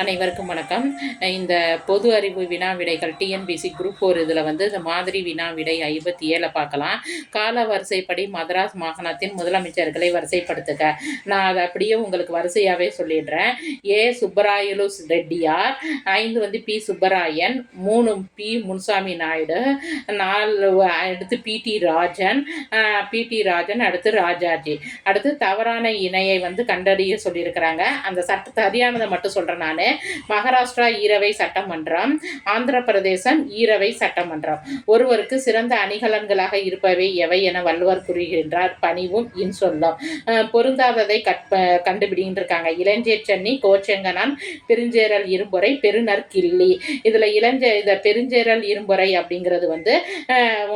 அனைவருக்கும் வணக்கம். இந்த பொது அறிவு வினா விடைகள் டிஎன்பிஎஸ்சி குரூப் 4 இதில் இந்த மாதிரி வினா விடை 57 பார்க்கலாம். கால வரிசைப்படி மதராஸ் மாகாணத்தின் முதலமைச்சர்களை வரிசைப்படுத்துக. நான் அதை அப்படியே உங்களுக்கு வரிசையாகவே சொல்லிடுறேன். ஏ சுப்பராயலு ரெட்டியார், 5 பி சுப்பராயன், 3 பி முனுசாமி நாயுடு, 4 அடுத்து பிடி ராஜன், அடுத்து ராஜாஜி. அடுத்து தவறான இணையை கண்டறிய சொல்லியிருக்கிறாங்க. அந்த சரியானதை மட்டும் சொல்கிறேன் நான். மகாராஷ்டிரா ஈரவை சட்டமன்றம், ஆந்திர பிரதேசம் ஈரவை சட்டமன்றம். ஒருவருக்கு சிறந்த அணிகலன்களாக இருப்பவை எவை என வள்ளுவர் கூறுகின்றார். பணிவும் இன்சொல்லும். பொருந்தாததை கண்டுபிடின்னு இருக்காங்க. இளஞ்சேர் சென்னி, கோச்செங்கனான், பெருஞ்சேரல் இரும்பொறை, பெருநர் கிள்ளி. இதில் இந்த பெருஞ்சேரல் இரும்பொறை அப்படிங்கிறது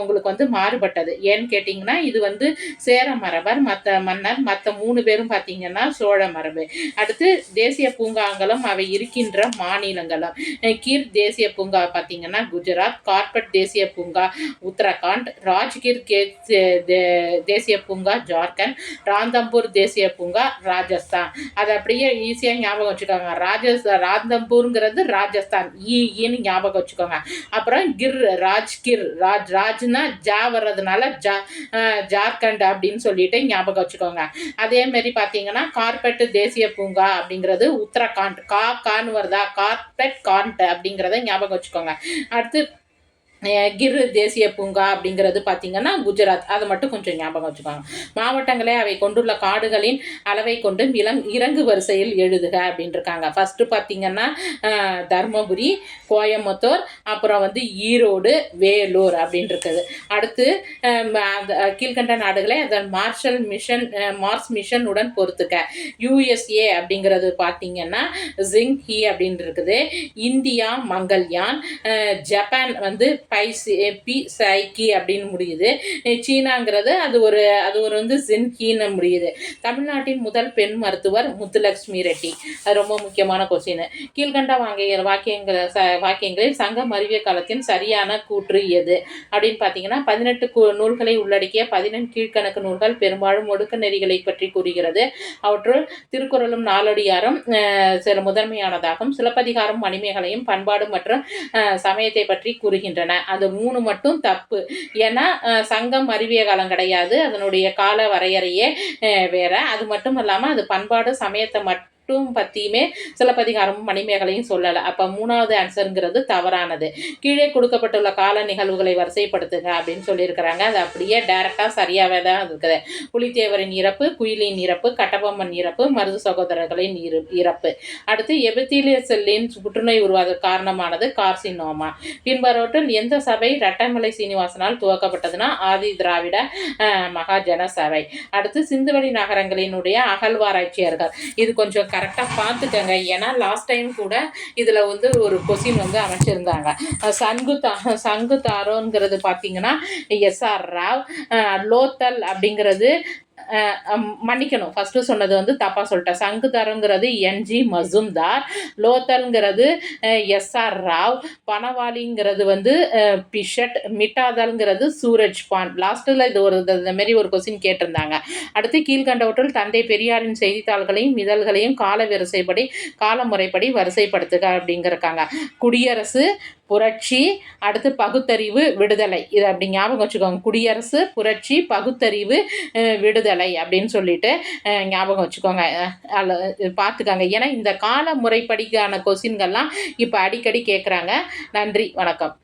உங்களுக்கு மாறுபட்டது. ஏன்னு கேட்டிங்கன்னா இது சேர மரபர், மற்ற 3 பேரும் பார்த்தீங்கன்னா சோழ மரபு. அடுத்து தேசிய பூங்காங்களும் அவை இருக்கின்ற மாநிலங்களும். கீர் தேசிய பூங்கா பார்த்தீங்கன்னா குஜராத், கார்பெட் தேசிய பூங்கா உத்தரகாண்ட், ராஜ்கிர் தேசிய பூங்கா ஜார்க்கண்ட், ராந்தம்பூர் தேசிய பூங்கா ராஜஸ்தான். அதை அப்படியே ஈஸியாக ஞாபகம் வச்சுக்கோங்க. ராந்தம்பூருங்கிறது ராஜஸ்தான், ஈன்னு ஞாபகம் வச்சுக்கோங்க. அப்புறம் ராஜ்னா ஜா வர்றதுனால ஜார்க்கண்ட் அப்படின்னு சொல்லிட்டு ஞாபகம் வச்சுக்கோங்க. அதே மாதிரி பார்த்தீங்கன்னா கார்பெட் தேசிய பூங்கா அப்படிங்கிறது உத்தரகாண்ட், கான்னு வருதா, கார்பெட் காண்ட் அப்படிங்கிறத ஞாபகம் வச்சுக்கோங்க. அடுத்து கிர் தேசிய பூங்கா அப்படிங்கிறது பார்த்தீங்கன்னா குஜராத். அதை மட்டும் கொஞ்சம் ஞாபகம் வச்சுக்கோங்க. மாவட்டங்களே அவை கொண்டுள்ள காடுகளின் அளவை கொண்டு இறங்கு வரிசையில் எழுதுக அப்படின்னு இருக்காங்க. ஃபஸ்ட்டு பார்த்தீங்கன்னா தர்மபுரி, கோயம்புத்தூர், அப்புறம் ஈரோடு, வேலூர் அப்படின்னு இருக்குது. அடுத்து கீழ்கண்ட நாடுகளை அதன் மார்ஸ் மிஷன் உடன் பொறுத்துக்க. யுஎஸ்ஏ அப்படிங்கிறது பார்த்தீங்கன்னா ஜிங்ஹி அப்படின்னு இருக்குது. இந்தியா மங்கள்யான், ஜப்பான் சைக்கி அப்படின்னு முடியுது. சீனாங்கிறது அது ஒரு ஜின்ஹின்னு முடியுது. தமிழ்நாட்டின் முதல் பெண் மருத்துவர் முத்துலட்சுமி ரெட்டி. அது ரொம்ப முக்கியமான கொஸ்டின். கீழ்கண்ட வாக்கியங்களில் சங்கம் அறிவிய காலத்தின் சரியான கூற்று எது அப்படின்னு பார்த்தீங்கன்னா 18 நூல்களை உள்ளடக்கிய 14 கீழ்கணக்கு நூல்கள் பெரும்பாலும் ஒடுக்க நெறிகளை பற்றி கூறுகிறது. அவற்றுள் திருக்குறளும் நாலடியாரும் சில முதன்மையானதாகும். சிலப்பதிகாரம் மணிமேகலையும் பண்பாடு மற்றும் சமயத்தை பற்றி கூறுகின்றன. அது 3 மட்டும் தப்பு. ஏன்னா சங்கம் அறிவிய காலம் கிடையாது, அதனுடைய கால வரையறையே வேற. அது மட்டும் இல்லாமல் அது பண்பாடு சமயத்தை பற்றியுமே சிலப்பதிகாரமும் மணிமேகலையும் சொல்லலை. அப்போ 3வது ஆன்சருங்கிறது தவறானது. கீழே கொடுக்கப்பட்டுள்ள கால நிகழ்வுகளை வரிசைப்படுத்துங்க அப்படின்னு சொல்லியிருக்கிறாங்க. அது அப்படியே டைரக்டாக சரியாகவே தான் இருக்குது. புலித்தேவரின் இறப்பு, குயிலின் இறப்பு, கட்டபொம்மன் இறப்பு, மருது சகோதரர்களின் இறப்பு. அடுத்து எபித்தீலிய செல்லின் புற்றுநோய் உருவாக காரணமானது கார்சினோமா. பின்வரோட்டில் எந்த சபை ரெட்டமலை சீனிவாசனால் துவக்கப்பட்டதுன்னா ஆதி திராவிட மகாஜன சபை. அடுத்து சிந்துவெளி நகரங்களினுடைய அகழ்வாராய்ச்சியர்கள். இது கொஞ்சம் கரெக்டாக பார்த்துக்கங்க. ஏன்னா லாஸ்ட் டைம் கூட இதில் ஒரு கொஸ்டின் அமைச்சிருந்தாங்க. சங்கு தாரோங்கிறது பார்த்தீங்கன்னா எஸ்ஆர் ராவ். லோத்தல் அப்படிங்கிறது மன்னிக்கணும், ஃபஸ்ட்டு சொன்னது தப்பாக சொல்லிட்டேன். சங்குதரங்கிறது என்ஜி மசும்தார், லோத்தல்ங்கிறது எஸ்ஆர் ராவ், பனவாலிங்கிறது பிஷட், மிட்டாதல்ங்கிறது சூரஜ் பான். லாஸ்ட்டில் இது இந்த மாதிரி ஒரு கொஸ்டின் கேட்டிருந்தாங்க. அடுத்து கீழ்கண்டவற்றில் தந்தை பெரியாரின் செய்தித்தாள்களையும் இதழ்களையும் காலமுறைப்படி வரிசைப்படுத்துக அப்படிங்கிறக்காங்க. குடியரசு, புரட்சி, அடுத்து பகுத்தறிவு, விடுதலை. இது அப்படி ஞாபகம் வச்சுக்கோங்க. குடியரசு, புரட்சி, பகுத்தறிவு, விடுதலை அப்படின்னு சொல்லிட்டு ஞாபகம் வச்சுக்கோங்க. பார்த்துக்கோங்க. ஏன்னா இந்த கால முறைப்படிக்கான கொஸ்டின்கள்லாம் இப்போ அடிக்கடி கேட்குறாங்க. நன்றி, வணக்கம்.